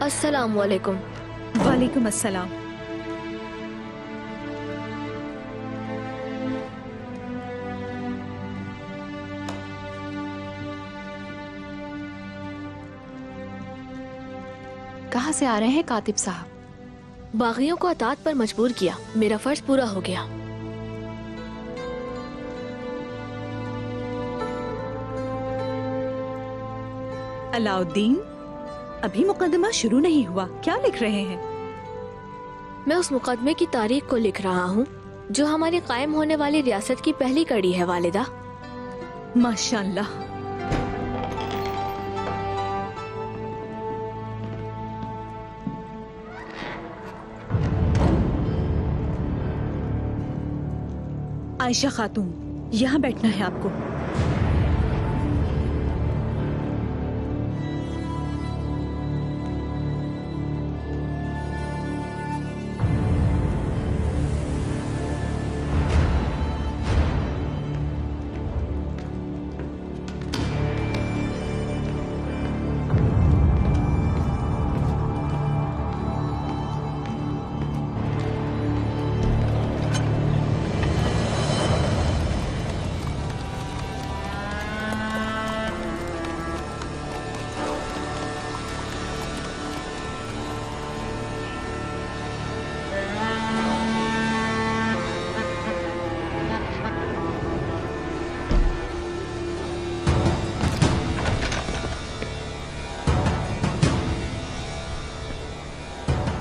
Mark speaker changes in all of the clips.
Speaker 1: अस्सलाम वालेकुम।
Speaker 2: वालेकुम अस्सलाम।
Speaker 3: कहाँ से आ रहे हैं कातिब साहब?
Speaker 1: बागियों को अतात पर मजबूर किया, मेरा फर्ज पूरा हो गया।
Speaker 2: अलाउद्दीन, अभी मुकदमा शुरू नहीं हुआ, क्या लिख रहे हैं?
Speaker 1: मैं उस मुकदमे की तारीख को लिख रहा हूँ जो हमारी कायम होने वाली रियासत की पहली कड़ी है वालिदा।
Speaker 2: माशाअल्लाह। आयशा खातून, यहाँ बैठना है आपको।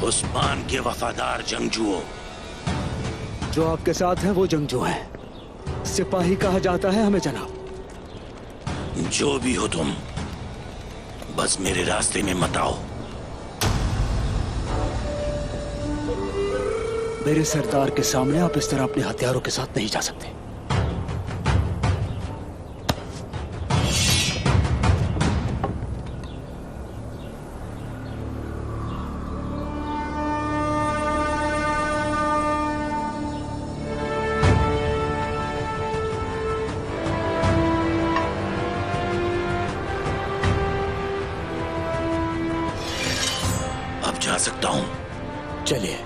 Speaker 4: उस्मान के वफादार जंगजुओं,
Speaker 5: जो आपके साथ हैं वो जंगजू हैं। सिपाही कहा जाता है हमें जनाब।
Speaker 4: जो भी हो तुम, बस मेरे रास्ते में मत आओ।
Speaker 5: मेरे सरदार के सामने आप इस तरह अपने हथियारों के साथ नहीं जा सकते।
Speaker 4: अब जा सकता हूं?
Speaker 5: चलिए।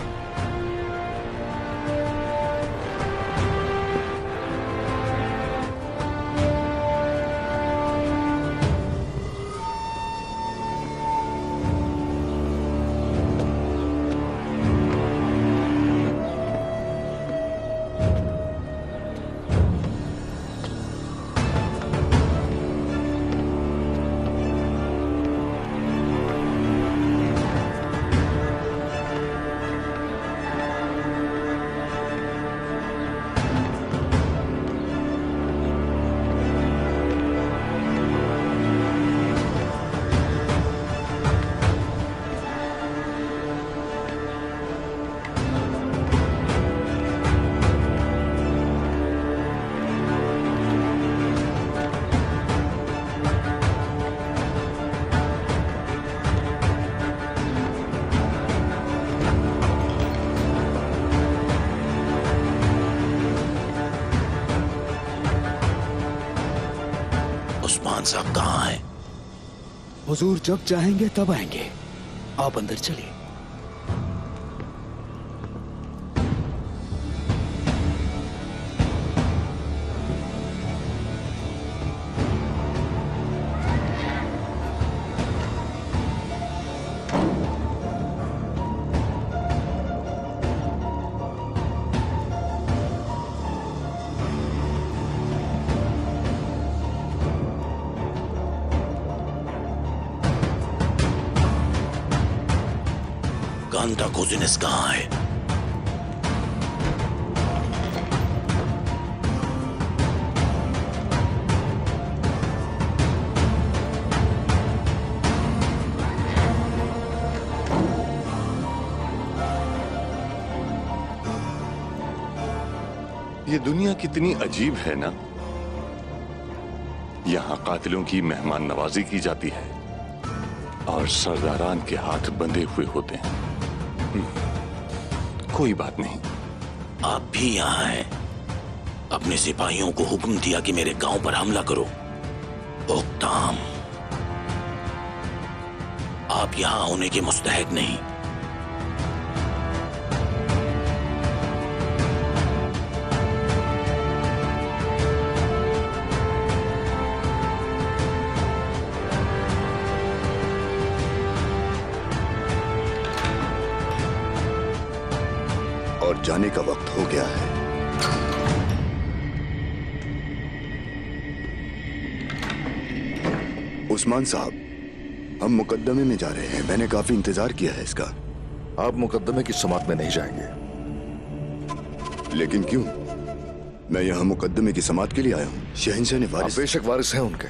Speaker 4: उस्मान साहब कहाँ हैं?
Speaker 5: हुजूर जब चाहेंगे तब आएंगे। आप अंदर चलिए।
Speaker 4: कांता कोजिनिस कहाँ है?
Speaker 6: ये दुनिया कितनी अजीब है ना। यहाँ कातिलों की मेहमान नवाजी की जाती है और सरदारान के हाथ बंधे हुए होते हैं। कोई बात नहीं।
Speaker 4: आप भी यहाँ हैं? अपने सिपाहियों को हुक्म दिया कि मेरे गांव पर हमला करो। ओक्ताम, आप यहाँ होने के मुस्तहक नहीं।
Speaker 7: और जाने का वक्त हो गया है। उस्मान साहब, हम मुकद्दमे में जा रहे हैं। मैंने काफी इंतजार किया है इसका।
Speaker 8: आप मुकद्दमे की समात में नहीं जाएंगे।
Speaker 7: लेकिन क्यों? मैं यहाँ मुकद्दमे की समात के लिए आया हूँ। शहंशाह ने
Speaker 8: आप
Speaker 7: वारिस।
Speaker 8: बेशक वारिस हैं उनके,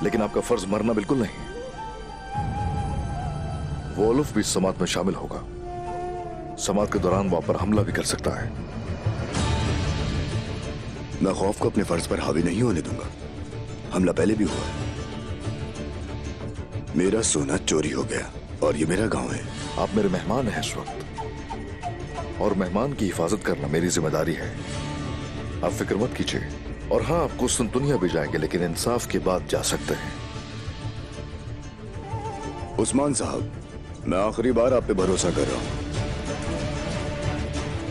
Speaker 8: लेकिन आपका फर्ज मरना बिल्कुल नहीं। वो उलफ भी समात में शामिल होगा। समात के दौरान वो आप पर हमला भी कर सकता है।
Speaker 7: मैं खौफ को अपने फर्ज पर हावी नहीं होने दूंगा। हमला पहले भी हुआ है। मेरा सोना चोरी हो गया और ये मेरा गांव है।
Speaker 8: आप मेरे मेहमान हैं इस वक्त, और मेहमान की हिफाजत करना मेरी जिम्मेदारी है। आप फिक्र मत कीजिए। और हाँ, आप कुस्तुनतुनिया भी जाएंगे, लेकिन इंसाफ के बाद जा सकते हैं।
Speaker 7: उस्मान साहब, मैं आखिरी बार आप पे भरोसा कर रहा हूं।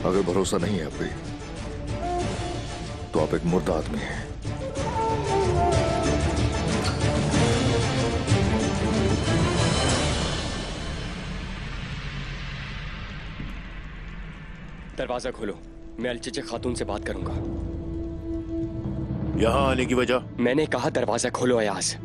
Speaker 8: अगर भरोसा नहीं है आप पे, तो आप एक मुर्दा आदमी हैं।
Speaker 9: दरवाजा खोलो, मैं अलचिचे खातून से बात करूंगा।
Speaker 4: यहाँ आने की वजह?
Speaker 9: मैंने कहा दरवाजा खोलो अयाज।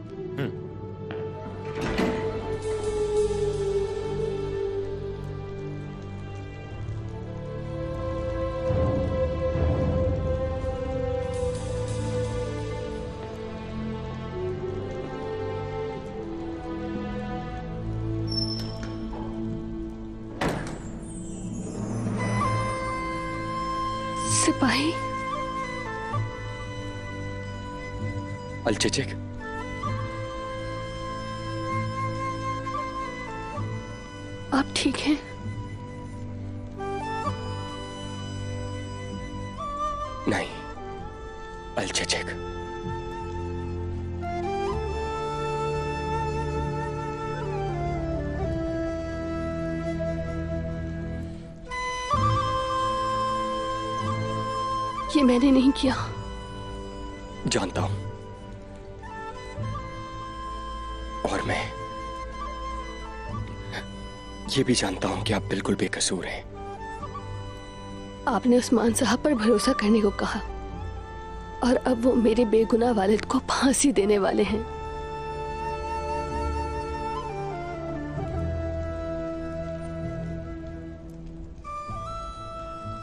Speaker 1: सिपाही
Speaker 9: अलचिचिक,
Speaker 1: आप ठीक हैं?
Speaker 9: नहीं अलचिचिक,
Speaker 1: ये मैंने नहीं किया।
Speaker 9: जानता हूं, और मैं ये भी जानता हूं कि आप बिल्कुल बेकसूर हैं।
Speaker 1: आपने उस्मान साहब पर भरोसा करने को कहा और अब वो मेरे बेगुनाह वालिद को फांसी देने वाले हैं।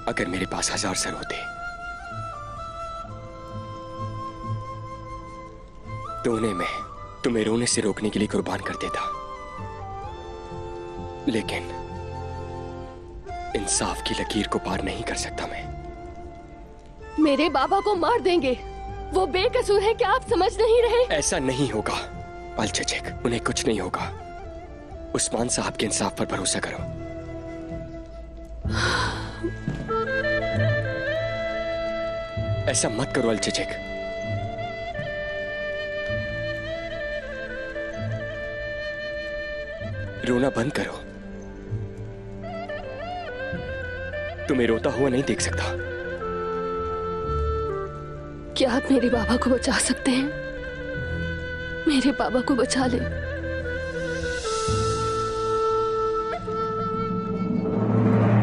Speaker 9: अगर मेरे पास 1000 सर होते तो उन्हें मैं तुम्हें रोने से रोकने के लिए कुर्बान कर देता, लेकिन इंसाफ की लकीर को पार नहीं कर सकता मैं।
Speaker 1: मेरे बाबा को मार देंगे, वो बेकसूर है, क्या आप समझ नहीं रहे?
Speaker 9: ऐसा नहीं होगा अलचिचिक, उन्हें कुछ नहीं होगा। उस्मान साहब के इंसाफ पर भरोसा करो। ऐसा मत करो अलचिचिक। रोना बंद करो। तुम्हें रोता हुआ नहीं देख सकता।
Speaker 1: क्या आप मेरे बाबा को बचा सकते हैं? मेरे बाबा को बचा लें।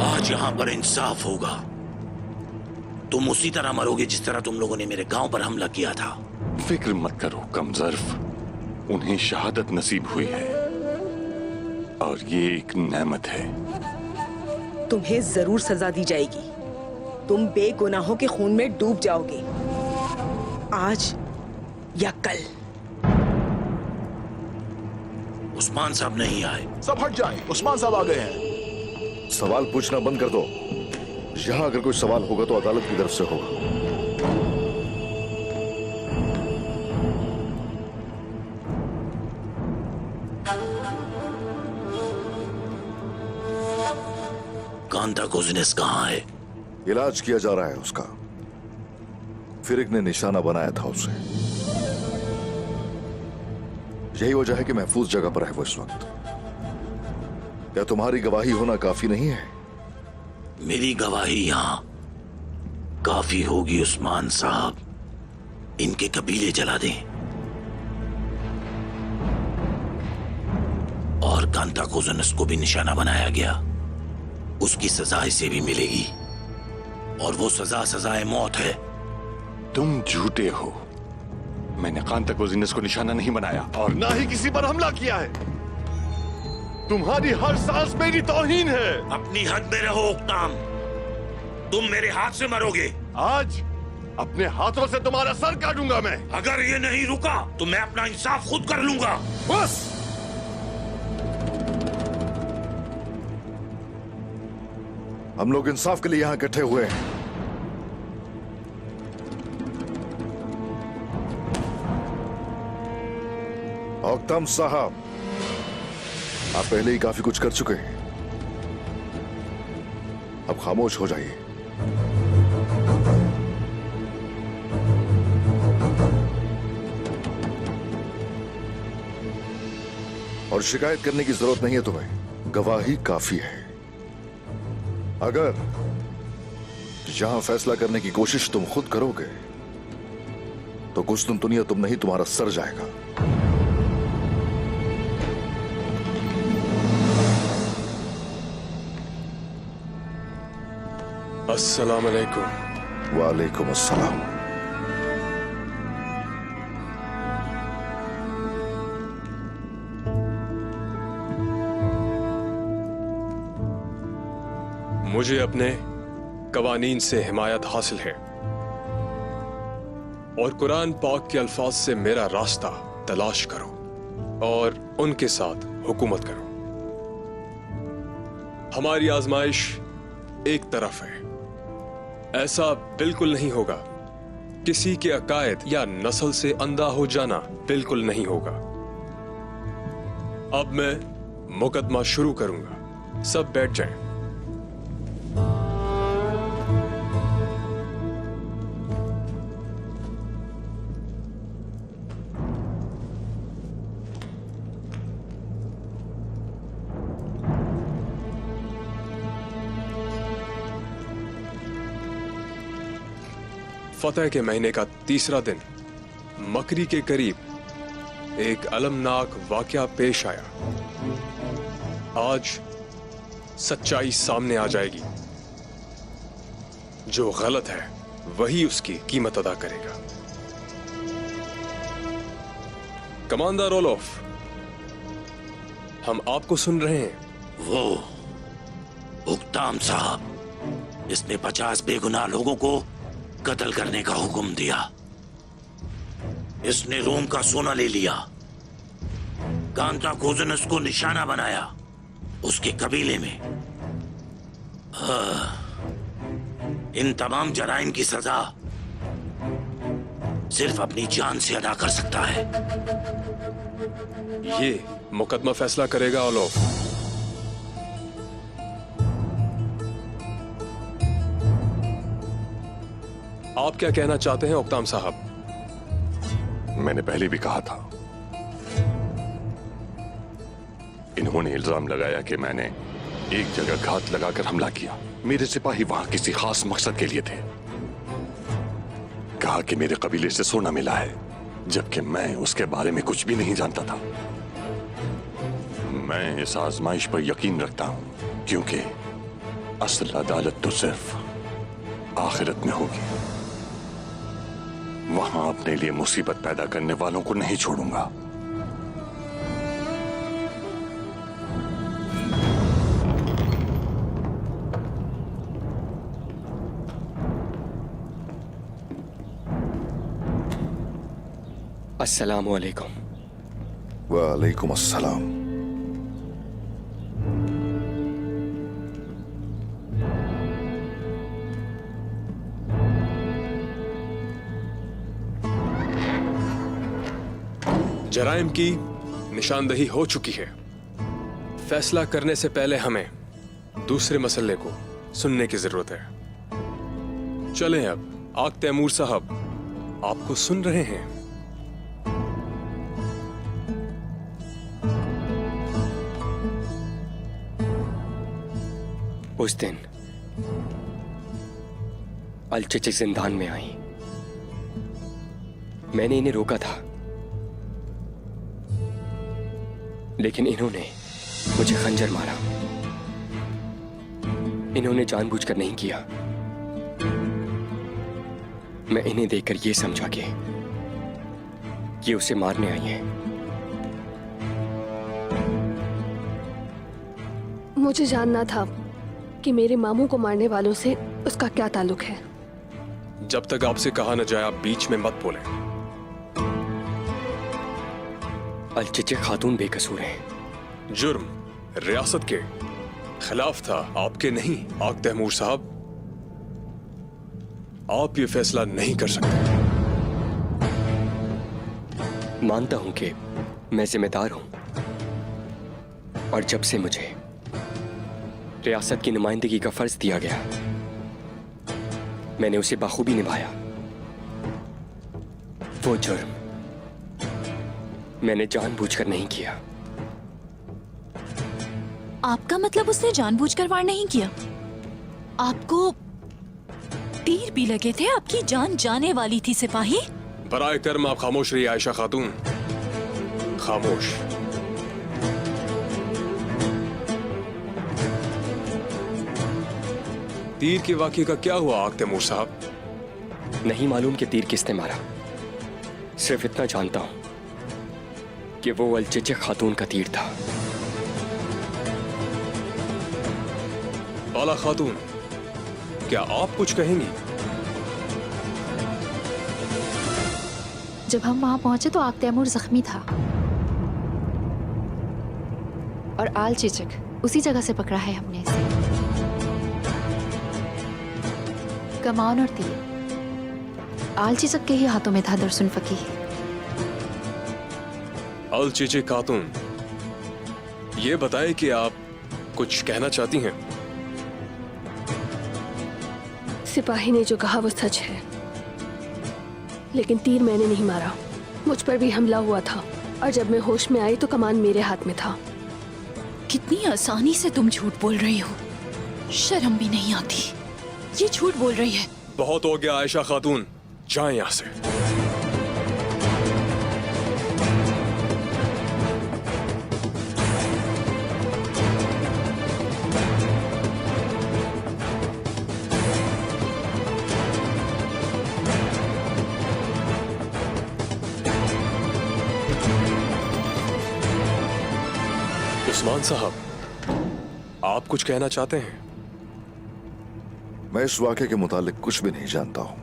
Speaker 4: आज यहाँ पर इंसाफ होगा। तुम उसी तरह मरोगे जिस तरह तुम लोगों ने मेरे गांव पर हमला किया था।
Speaker 6: फिक्र मत करो कमजर्फ, उन्हें शहादत नसीब हुई है और ये एक नेमत है।
Speaker 10: तुम्हें जरूर सजा दी जाएगी। तुम बेगुनाहों के खून में डूब जाओगे, आज या कल।
Speaker 4: उस्मान साहब नहीं आए।
Speaker 11: सब हट जाएं, उस्मान साहब आ गए हैं।
Speaker 8: सवाल पूछना बंद कर दो। यहां अगर कोई सवाल होगा तो अदालत की तरफ से होगा।
Speaker 4: कांता कुजनेस कहाँ है?
Speaker 8: इलाज किया जा रहा है उसका। फिरिक ने निशाना बनाया था उसे। यही वजह है कि महफूज जगह पर है वो इस वक्त। क्या तुम्हारी गवाही होना काफी नहीं है?
Speaker 4: मेरी गवाही यहां काफी होगी उस्मान साहब। इनके कबीले जला दें और कांताकोजुनस को भी निशाना बनाया गया। उसकी सजा इसे भी मिलेगी और वो सजा सजाए मौत है।
Speaker 6: तुम झूठे हो। मैंने कांताकोजुनस को निशाना नहीं बनाया और ना ही किसी पर हमला किया है। तुम्हारी हर सांस मेरी तौहीन है।
Speaker 4: अपनी हद में रहो उक्ताम। तुम मेरे हाथ से मरोगे।
Speaker 6: आज अपने हाथों से तुम्हारा सर काटूंगा मैं।
Speaker 4: अगर ये नहीं रुका तो मैं अपना इंसाफ खुद कर लूंगा।
Speaker 6: बस।
Speaker 8: हम लोग इंसाफ के लिए यहां इकट्ठे हुए हैं। औकताम साहब, आप पहले ही काफी कुछ कर चुके हैं। अब खामोश हो जाइए। और शिकायत करने की जरूरत नहीं है तुम्हें। गवाही काफी है। अगर यहां फैसला करने की कोशिश तुम खुद करोगे तो कुस्तुनतुनिया तुम नहीं, तुम्हारा सर जाएगा।
Speaker 12: अस्सलाम वालेकुम।
Speaker 8: वालेकुम अस्सलाम।
Speaker 12: मुझे अपने कवानीन से हिमायत हासिल है और कुरान पाक के अल्फाज से मेरा रास्ता तलाश करो और उनके साथ हुकूमत करो। हमारी आजमाइश एक तरफ है। ऐसा बिल्कुल नहीं होगा। किसी के अकायद या नस्ल से अंधा हो जाना बिल्कुल नहीं होगा। अब मैं मुकदमा शुरू करूंगा। सब बैठ जाएं। फतह के महीने का तीसरा दिन मकरी के करीब एक अलमनाक वाकया पेश आया। आज सच्चाई सामने आ जाएगी। जो गलत है वही उसकी कीमत अदा करेगा। कमांडर ओलोफ, हम आपको सुन रहे हैं।
Speaker 4: वो उक्ताम साहब, इसने 50 बेगुनाह लोगों को कत्ल करने का हुक्म दिया। इसने रोम का सोना ले लिया, कांताकोजुनस को निशाना बनाया उसके कबीले में। इन तमाम जराइम की सजा सिर्फ अपनी जान से अदा कर सकता है।
Speaker 12: ये मुकदमा फैसला करेगा ओलोफ। आप क्या कहना चाहते हैं उक्ताम साहब?
Speaker 6: मैंने पहले भी कहा था। इन्होंने इल्जाम लगाया कि मैंने एक जगह घात लगाकर हमला किया। मेरे सिपाही वहां किसी खास मकसद के लिए थे। कहा कि मेरे कबीले से सोना मिला है, जबकि मैं उसके बारे में कुछ भी नहीं जानता था। मैं इस आजमाइश पर यकीन रखता हूं क्योंकि असल अदालत तो सिर्फ आखिरत में होगी। वहां अपने लिए मुसीबत पैदा करने वालों को नहीं छोड़ूंगा।
Speaker 9: अस्सलामु अलैकुम।
Speaker 8: वालेकुम अस्सलाम।
Speaker 12: जराइम की निशानदही हो चुकी है। फैसला करने से पहले हमें दूसरे मसले को सुनने की जरूरत है। चलें अब। आग तैमूर साहब, आपको सुन रहे हैं।
Speaker 9: उस दिन अलचचिक जिंदान में आई। मैंने इन्हें रोका था, लेकिन इन्होंने मुझे खंजर मारा। इन्होंने जानबूझकर नहीं किया। मैं इन्हें देखकर यह समझा कि ये उसे मारने आई हैं।
Speaker 1: मुझे जानना था कि मेरे मामू को मारने वालों से उसका क्या ताल्लुक है।
Speaker 12: जब तक आपसे कहा न जाए आप बीच में मत बोलें।
Speaker 9: अलचचिक खातून बेकसूर हैं।
Speaker 12: जुर्म रियासत के खिलाफ था, आपके नहीं। आग तैमूर साहब, आप ये फैसला नहीं कर सकते।
Speaker 9: मानता हूं कि मैं जिम्मेदार हूं, और जब से मुझे रियासत की नुमाइंदगी का फर्ज दिया गया, मैंने उसे बाखूबी निभाया। वो जुर्म मैंने जानबूझकर नहीं किया।
Speaker 13: आपका मतलब उसने जानबूझकर वार नहीं किया? आपको तीर भी लगे थे, आपकी जान जाने वाली थी सिपाही।
Speaker 12: बराए कर्म आप खामोश रहिए आयशा खातून, खामोश। तीर के वाकये का क्या हुआ आग तैमूर साहब?
Speaker 9: नहीं मालूम कि तीर किसने मारा। सिर्फ इतना जानता हूं कि वो अलचचिक खातून का तीर था।
Speaker 12: आला खातून, क्या आप कुछ कहेंगी?
Speaker 3: जब हम वहां पहुंचे तो आग तैमूर जख्मी था और आल चिचक उसी जगह से पकड़ा है हमने इसे। कमान और तीर आल चिचक के ही हाथों में था दरसुन फकीह।
Speaker 12: अलचचिक खातून, ये बताएं कि आप कुछ कहना चाहती हैं?
Speaker 1: सिपाही ने जो कहा वो सच है, लेकिन तीर मैंने नहीं मारा। मुझ पर भी हमला हुआ था, और जब मैं होश में आई तो कमान मेरे हाथ में था।
Speaker 13: कितनी आसानी से तुम झूठ बोल रही हो, शर्म भी नहीं आती। ये झूठ बोल रही है।
Speaker 12: बहुत हो गया आयशा खातून, जाएं यहां से। उस्मान साहब, आप कुछ कहना चाहते हैं?
Speaker 8: मैं इस वाक़े के मुतालिक कुछ भी नहीं जानता हूं।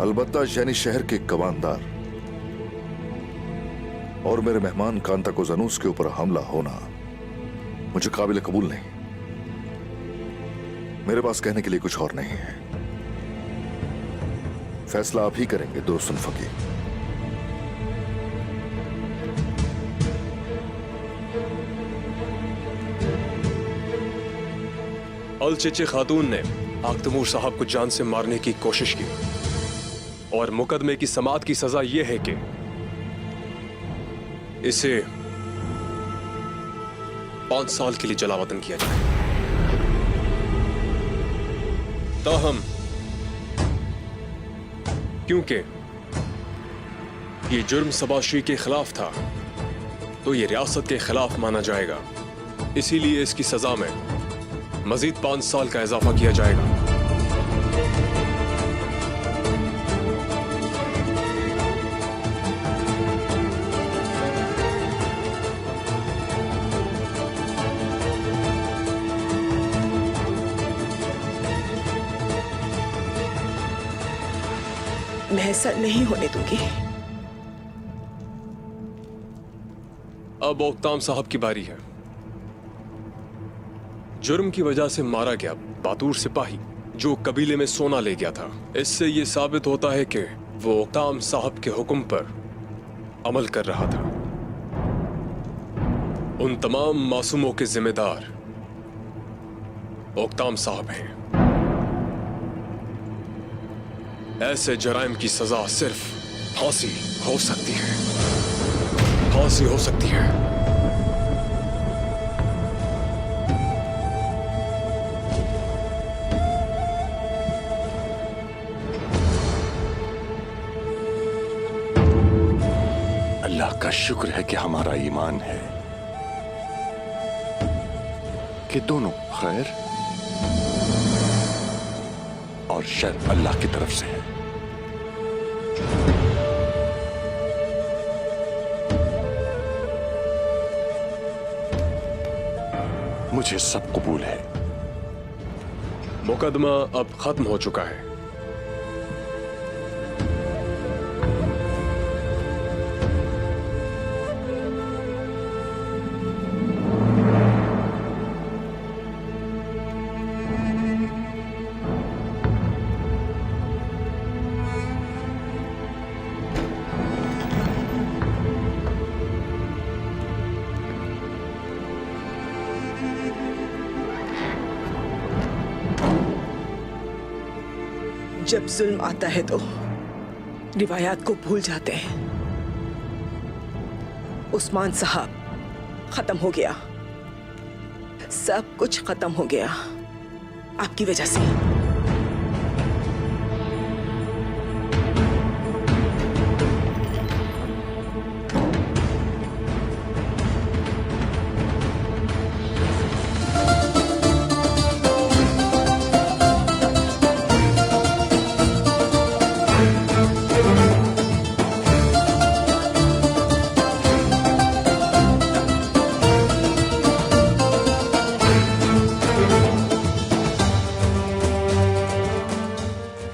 Speaker 8: अलबत्ता यानी शहर के कमानदार और मेरे मेहमान कांता को जनूस के ऊपर हमला होना मुझे काबिल कबूल नहीं। मेरे पास कहने के लिए कुछ और नहीं है। फैसला आप ही करेंगे दुरुस्तुन फकीह।
Speaker 12: अलचचिक खातून ने आग तैमूर साहब को जान से मारने की कोशिश की, और मुकदमे की समाअत की सजा यह है कि इसे 5 साल के लिए जलावतन किया जाए। ताहम क्योंकि ये जुर्म सबाशी के खिलाफ था, तो ये रियासत के खिलाफ माना जाएगा। इसीलिए इसकी सजा में मजीद 5 साल का इजाफा किया जाएगा।
Speaker 10: मैं ऐसा नहीं होने दूंगी।
Speaker 12: अब ओक्ताम साहब की बारी है। जुर्म की वजह से मारा गया बातूर सिपाही जो कबीले में सोना ले गया था, इससे यह साबित होता है कि वो ओक्ताम साहब के हुक्म पर अमल कर रहा था। उन तमाम मासूमों के जिम्मेदार ओक्ताम साहब हैं। ऐसे जराइम की सजा सिर्फ फांसी हो सकती है, फांसी हो सकती है।
Speaker 6: का शुक्र है कि हमारा ईमान है कि दोनों खैर और शर अल्लाह की तरफ से है। मुझे सब कबूल है।
Speaker 12: मुकदमा अब खत्म हो चुका है।
Speaker 10: जब जुल्म आता है तो रिवायात को भूल जाते हैं। उस्मान साहब खत्म हो गया, सब कुछ खत्म हो गया आपकी वजह से।